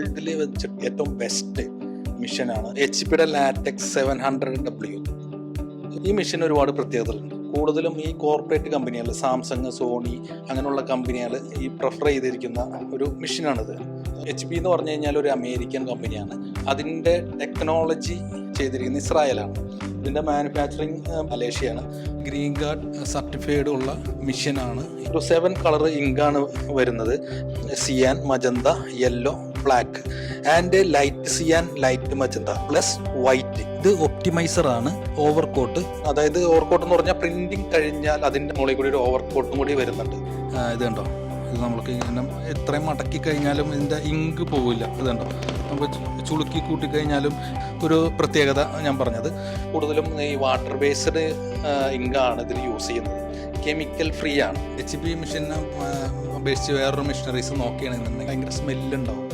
ഇതിൽ വെച്ച് ഏറ്റവും ബെസ്റ്റ് മിഷനാണ് HP ലാറ്റക്സ് 700W. ഈ മിഷൻ ഒരുപാട് പ്രത്യേകതകളുണ്ട്. കൂടുതലും ഈ കോർപ്പറേറ്റ് കമ്പനികൾ, സാംസങ്, സോണി അങ്ങനെയുള്ള കമ്പനികൾ ഈ പ്രിഫർ ചെയ്തിരിക്കുന്ന ഒരു മിഷനാണിത്. HP എന്ന് പറഞ്ഞു കഴിഞ്ഞാൽ ഒരു അമേരിക്കൻ കമ്പനിയാണ്. അതിൻ്റെ ടെക്നോളജി ചെയ്തിരിക്കുന്നത് ഇസ്രായേലാണ്. ഇതിൻ്റെ മാനുഫാക്ചറിങ് മലേഷ്യയാണ്. ഗ്രീൻ കാർഡ് സർട്ടിഫൈഡ് ഉള്ള മിഷനാണ്. ഒരു 7 കളർ ഇങ്കാണ് വരുന്നത്. Cyan, magenta, yellow, black and light cyan, light magenta plus white. ഇത് ഒപ്റ്റിമൈസർ ആണ്. ഓവർകോട്ട്, അതായത് ഓവർകോട്ട് എന്ന് പറഞ്ഞാൽ പ്രിന്റിങ് കഴിഞ്ഞാൽ അതിൻ്റെ മുകളിൽ കൂടി ഒരു ഓവർകോട്ടും കൂടി വരുന്നുണ്ട്. ഇത് കണ്ടോ, ഇത് നമ്മൾക്ക് ഇങ്ങനെ എത്രയും മടക്കി കഴിഞ്ഞാലും ഇതിൻ്റെ ഇങ്ക് പോവില്ല. ഇത് കണ്ടോ, നമുക്ക് ചുളുക്കി കൂട്ടിക്കഴിഞ്ഞാലും ഒരു പ്രത്യേകത ഞാൻ പറഞ്ഞത്. കൂടുതലും ഈ വാട്ടർ ബേസ്ഡ് ഇങ്കാണ് ഇതിൽ യൂസ് ചെയ്യുന്നത്. കെമിക്കൽ ഫ്രീ ആണ്. HP മെഷീനെ അപേക്ഷിച്ച് വേറൊരു മെഷീനറീസ് നോക്കുകയാണെന്നുണ്ടെങ്കിൽ ഭയങ്കര സ്മെല്ലുണ്ടാവും.